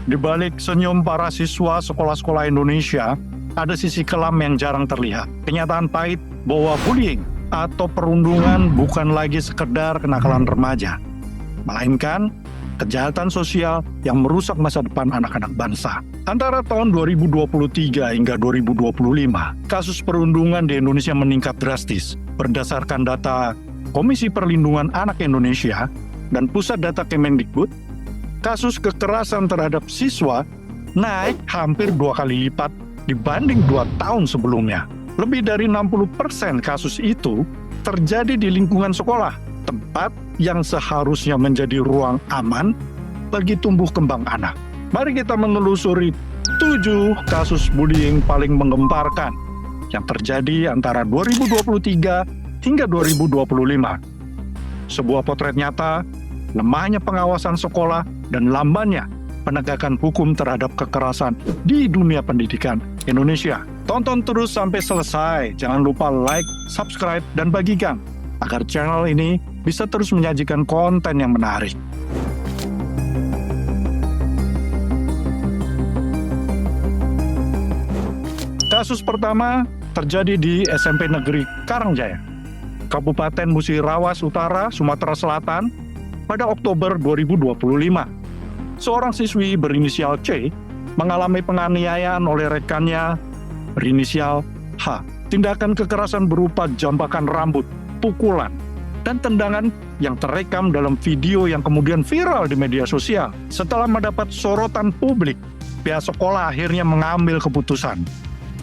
Di balik senyum para siswa sekolah-sekolah Indonesia, ada sisi kelam yang jarang terlihat. Kenyataan pahit bahwa bullying atau perundungan bukan lagi sekedar kenakalan remaja, melainkan kejahatan sosial yang merusak masa depan anak-anak bangsa. Antara tahun 2023 hingga 2025, kasus perundungan di Indonesia meningkat drastis. Berdasarkan data Komisi Perlindungan Anak Indonesia dan Pusat Data Kemendikbud, kasus kekerasan terhadap siswa naik hampir 2 kali lipat dibanding 2 tahun sebelumnya. Lebih dari 60% kasus itu terjadi di lingkungan sekolah, tempat yang seharusnya menjadi ruang aman bagi tumbuh kembang anak. Mari kita menelusuri 7 kasus bullying paling menggemparkan yang terjadi antara 2023 hingga 2025. Sebuah potret nyata lemahnya pengawasan sekolah dan lambannya penegakan hukum terhadap kekerasan di dunia pendidikan Indonesia. Tonton terus sampai selesai. Jangan lupa like, subscribe, dan bagikan agar channel ini bisa terus menyajikan konten yang menarik. Kasus pertama terjadi di SMP Negeri Karangjaya, Kabupaten Musirawas Utara, Sumatera Selatan, pada Oktober 2025. Seorang siswi berinisial C mengalami penganiayaan oleh rekannya berinisial H. Tindakan kekerasan berupa jambakan rambut, pukulan, dan tendangan yang terekam dalam video yang kemudian viral di media sosial. Setelah mendapat sorotan publik, pihak sekolah akhirnya mengambil keputusan.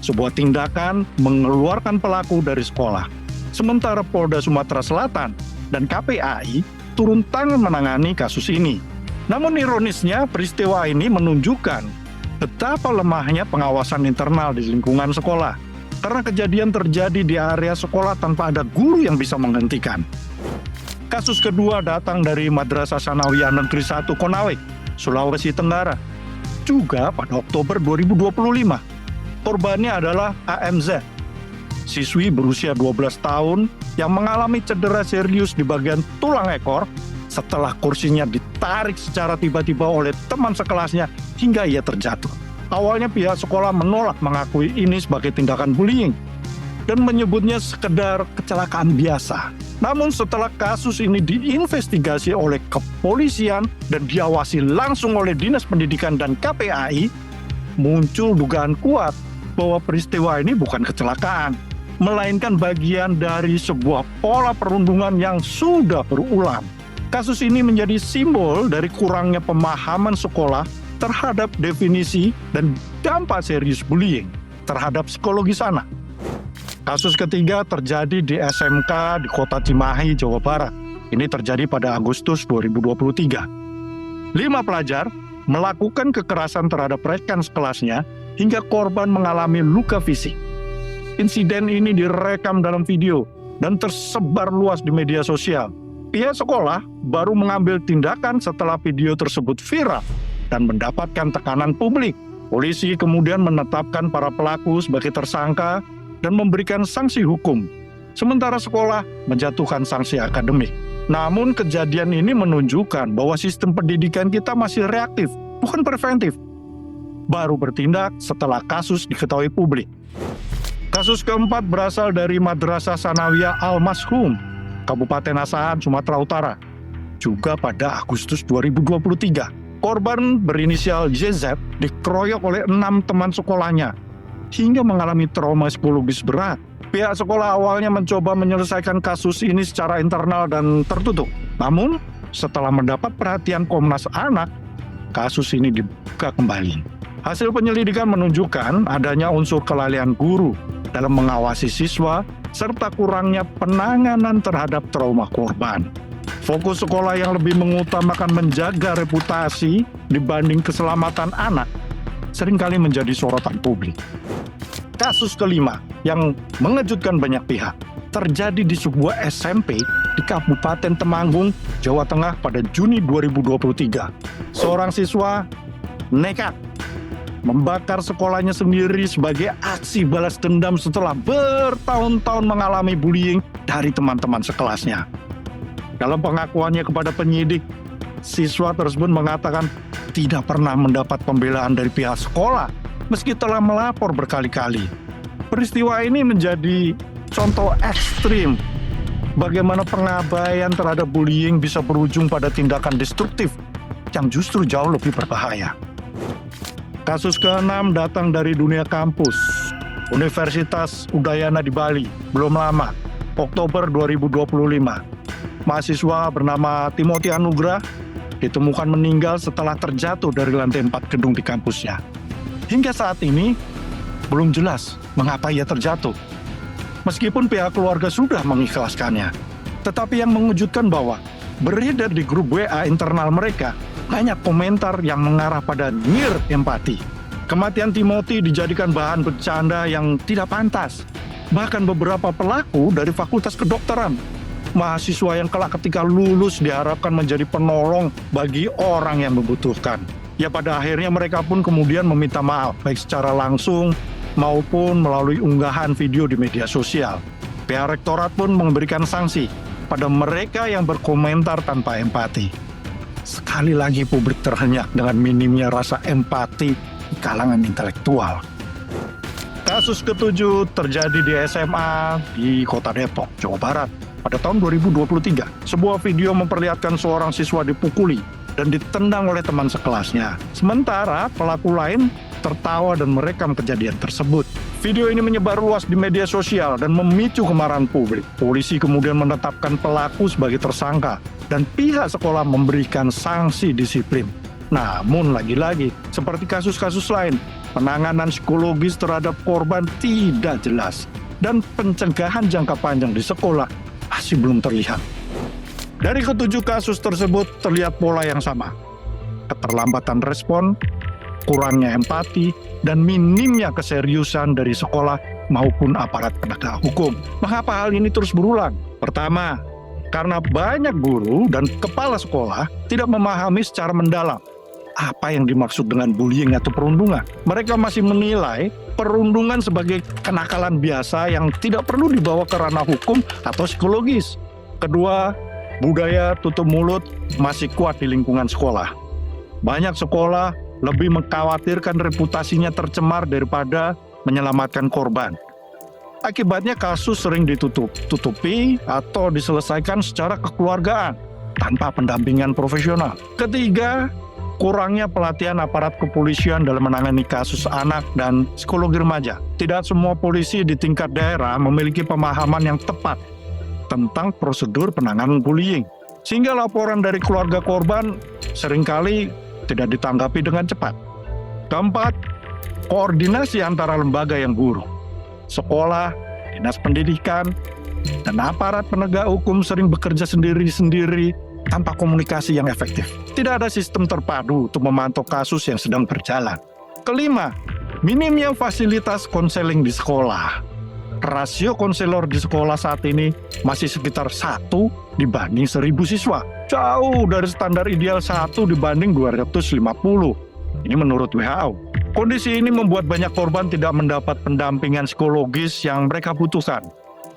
Sebuah tindakan mengeluarkan pelaku dari sekolah. Sementara Polda Sumatera Selatan dan KPAI turun tangan menangani kasus ini. Namun ironisnya, peristiwa ini menunjukkan betapa lemahnya pengawasan internal di lingkungan sekolah. Karena kejadian terjadi di area sekolah tanpa ada guru yang bisa menghentikan. Kasus kedua datang dari Madrasah Sanawiyah Negeri 1 Konawe, Sulawesi Tenggara. Juga pada Oktober 2025. Korbannya adalah AMZ, siswi berusia 12 tahun yang mengalami cedera serius di bagian tulang ekor setelah kursinya ditarik secara tiba-tiba oleh teman sekelasnya hingga ia terjatuh. Awalnya pihak sekolah menolak mengakui ini sebagai tindakan bullying dan menyebutnya sekedar kecelakaan biasa. Namun setelah kasus ini diinvestigasi oleh kepolisian dan diawasi langsung oleh Dinas Pendidikan dan KPAI, muncul dugaan kuat bahwa peristiwa ini bukan kecelakaan, melainkan bagian dari sebuah pola perundungan yang sudah berulang. Kasus ini menjadi simbol dari kurangnya pemahaman sekolah terhadap definisi dan dampak serius bullying terhadap psikologis anak. Kasus ketiga terjadi di SMK di Kota Cimahi, Jawa Barat. Ini terjadi pada Agustus 2023. 5 pelajar melakukan kekerasan terhadap rekan sekelasnya hingga korban mengalami luka fisik. Insiden ini direkam dalam video dan tersebar luas di media sosial. Pihak sekolah baru mengambil tindakan setelah video tersebut viral dan mendapatkan tekanan publik. Polisi kemudian menetapkan para pelaku sebagai tersangka dan memberikan sanksi hukum. Sementara sekolah menjatuhkan sanksi akademik. Namun kejadian ini menunjukkan bahwa sistem pendidikan kita masih reaktif, bukan preventif. Baru bertindak setelah kasus diketahui publik. Kasus keempat berasal dari Madrasah Sanawiyah Al-Mashum, Kabupaten Asahan, Sumatera Utara. Juga pada Agustus 2023, korban berinisial JZ dikeroyok oleh 6 teman sekolahnya hingga mengalami trauma psikologis berat. Pihak sekolah awalnya mencoba menyelesaikan kasus ini secara internal dan tertutup. Namun, setelah mendapat perhatian Komnas Anak, kasus ini dibuka kembali. Hasil penyelidikan menunjukkan adanya unsur kelalaian guru dalam mengawasi siswa serta kurangnya penanganan terhadap trauma korban. Fokus sekolah yang lebih mengutamakan menjaga reputasi dibanding keselamatan anak seringkali menjadi sorotan publik. Kasus kelima yang mengejutkan banyak pihak terjadi di sebuah SMP di Kabupaten Temanggung, Jawa Tengah pada Juni 2023. Seorang siswa nekat membakar sekolahnya sendiri sebagai aksi balas dendam setelah bertahun-tahun mengalami bullying dari teman-teman sekelasnya. Dalam pengakuannya kepada penyidik, siswa tersebut mengatakan tidak pernah mendapat pembelaan dari pihak sekolah, meski telah melapor berkali-kali. Peristiwa ini menjadi contoh ekstrim bagaimana pengabaian terhadap bullying bisa berujung pada tindakan destruktif yang justru jauh lebih berbahaya. Kasus ke-6 datang dari dunia kampus. Universitas Udayana di Bali, belum lama, Oktober 2025. Mahasiswa bernama Timothy Anugrah ditemukan meninggal setelah terjatuh dari lantai 4 gedung di kampusnya. Hingga saat ini, belum jelas mengapa ia terjatuh. Meskipun pihak keluarga sudah mengikhlaskannya. Tetapi yang mengejutkan bahwa beredar di grup WA internal mereka banyak komentar yang mengarah pada near empati. Kematian Timothy dijadikan bahan bercanda yang tidak pantas. Bahkan beberapa pelaku dari Fakultas Kedokteran, mahasiswa yang kelak ketika lulus diharapkan menjadi penolong bagi orang yang membutuhkan. Ya pada akhirnya mereka pun kemudian meminta maaf, baik secara langsung maupun melalui unggahan video di media sosial. Pihak rektorat pun memberikan sanksi pada mereka yang berkomentar tanpa empati. Sekali lagi publik terhenyak dengan minimnya rasa empati di kalangan intelektual. Kasus ke-7 terjadi di SMA di Kota Depok, Jawa Barat. Pada tahun 2023, sebuah video memperlihatkan seorang siswa dipukuli dan ditendang oleh teman sekelasnya. Sementara pelaku lain tertawa dan merekam kejadian tersebut. Video ini menyebar luas di media sosial dan memicu kemarahan publik. Polisi kemudian menetapkan pelaku sebagai tersangka dan pihak sekolah memberikan sanksi disiplin. Namun lagi-lagi, seperti kasus-kasus lain, penanganan psikologis terhadap korban tidak jelas dan pencegahan jangka panjang di sekolah masih belum terlihat. Dari ke-7 kasus tersebut terlihat pola yang sama. Keterlambatan respon, kurangnya empati, dan minimnya keseriusan dari sekolah maupun aparat penegak hukum. Mengapa hal ini terus berulang? Pertama, karena banyak guru dan kepala sekolah tidak memahami secara mendalam apa yang dimaksud dengan bullying atau perundungan. Mereka masih menilai perundungan sebagai kenakalan biasa yang tidak perlu dibawa ke ranah hukum atau psikologis. Kedua, budaya tutup mulut masih kuat di lingkungan sekolah. Banyak sekolah lebih mengkhawatirkan reputasinya tercemar daripada menyelamatkan korban. Akibatnya kasus sering ditutupi atau diselesaikan secara kekeluargaan tanpa pendampingan profesional. Ketiga, kurangnya pelatihan aparat kepolisian dalam menangani kasus anak dan psikologi remaja. Tidak semua polisi di tingkat daerah memiliki pemahaman yang tepat tentang prosedur penanganan bullying. Sehingga laporan dari keluarga korban seringkali tidak ditanggapi dengan cepat. Keempat, koordinasi antara lembaga yang buruk. Sekolah, dinas pendidikan, dan aparat penegak hukum sering bekerja sendiri-sendiri tanpa komunikasi yang efektif. Tidak ada sistem terpadu untuk memantau kasus yang sedang berjalan. Kelima, minimnya fasilitas konseling di sekolah. Rasio konselor di sekolah saat ini masih sekitar 1 dibanding 1.000 siswa. Jauh dari standar ideal 1 dibanding 250. Ini menurut WHO. Kondisi ini membuat banyak korban tidak mendapat pendampingan psikologis yang mereka butuhkan.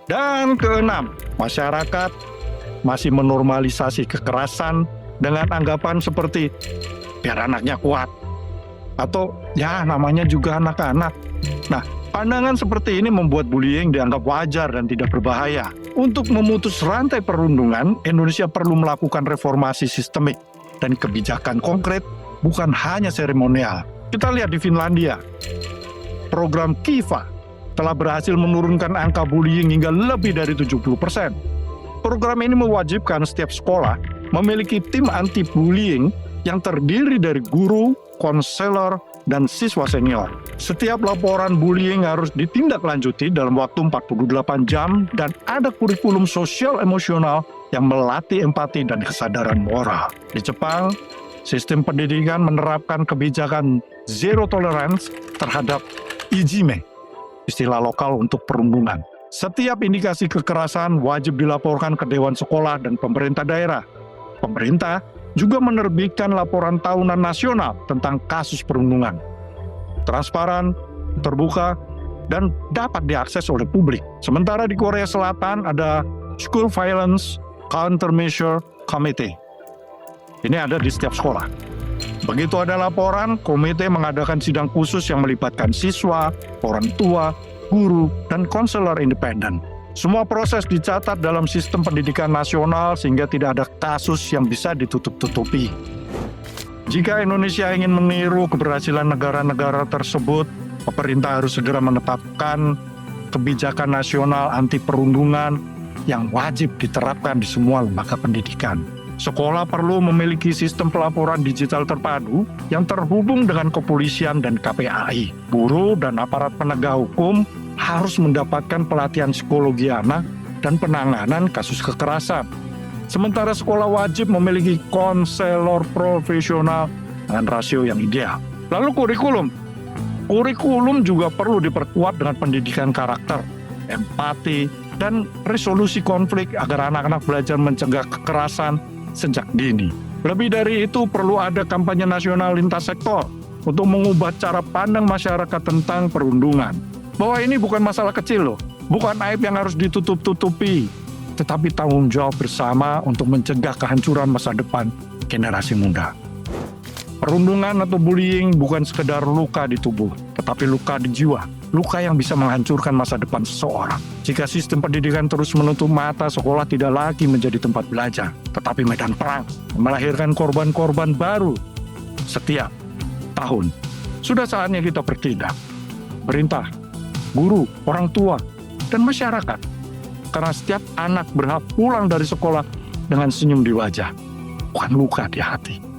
Dan keenam, masyarakat masih menormalisasi kekerasan dengan anggapan seperti biar anaknya kuat atau ya namanya juga anak-anak. Nah, pandangan seperti ini membuat bullying dianggap wajar dan tidak berbahaya. Untuk memutus rantai perundungan, Indonesia perlu melakukan reformasi sistemik dan kebijakan konkret, bukan hanya seremonial. Kita lihat di Finlandia, program KIVA telah berhasil menurunkan angka bullying hingga lebih dari 70%. Program ini mewajibkan setiap sekolah memiliki tim anti-bullying yang terdiri dari guru, konselor, dan siswa senior. Setiap laporan bullying harus ditindaklanjuti dalam waktu 48 jam dan ada kurikulum sosial emosional yang melatih empati dan kesadaran moral. Di Jepang, sistem pendidikan menerapkan kebijakan zero tolerance terhadap ijime, istilah lokal untuk perundungan. Setiap indikasi kekerasan wajib dilaporkan ke Dewan Sekolah dan pemerintah daerah. Pemerintah juga menerbitkan laporan tahunan nasional tentang kasus perundungan. Transparan, terbuka, dan dapat diakses oleh publik. Sementara di Korea Selatan ada School Violence Countermeasure Committee. Ini ada di setiap sekolah. Begitu ada laporan, komite mengadakan sidang khusus yang melibatkan siswa, orang tua, guru, dan konselor independen. Semua proses dicatat dalam sistem pendidikan nasional sehingga tidak ada kasus yang bisa ditutup-tutupi. Jika Indonesia ingin meniru keberhasilan negara-negara tersebut, pemerintah harus segera menetapkan kebijakan nasional anti perundungan yang wajib diterapkan di semua lembaga pendidikan. Sekolah perlu memiliki sistem pelaporan digital terpadu yang terhubung dengan kepolisian dan KPAI. Guru dan aparat penegak hukum harus mendapatkan pelatihan psikologi anak dan penanganan kasus kekerasan. Sementara sekolah wajib memiliki konselor profesional dengan rasio yang ideal. Lalu kurikulum. Kurikulum juga perlu diperkuat dengan pendidikan karakter, empati, dan resolusi konflik agar anak-anak belajar mencegah kekerasan sejak dini. Lebih dari itu, perlu ada kampanye nasional lintas sektor untuk mengubah cara pandang masyarakat tentang perundungan. Bahwa ini bukan masalah kecil loh, bukan aib yang harus ditutup-tutupi, tetapi tanggung jawab bersama untuk mencegah kehancuran masa depan generasi muda. Perundungan atau bullying bukan sekedar luka di tubuh, tetapi luka di jiwa, luka yang bisa menghancurkan masa depan seseorang. Jika sistem pendidikan terus menutup mata, sekolah tidak lagi menjadi tempat belajar, tetapi medan perang, melahirkan korban-korban baru setiap tahun. Sudah saatnya kita bertindak. Perintah, guru, orang tua, dan masyarakat. Karena setiap anak berhak pulang dari sekolah dengan senyum di wajah, bukan luka di hati.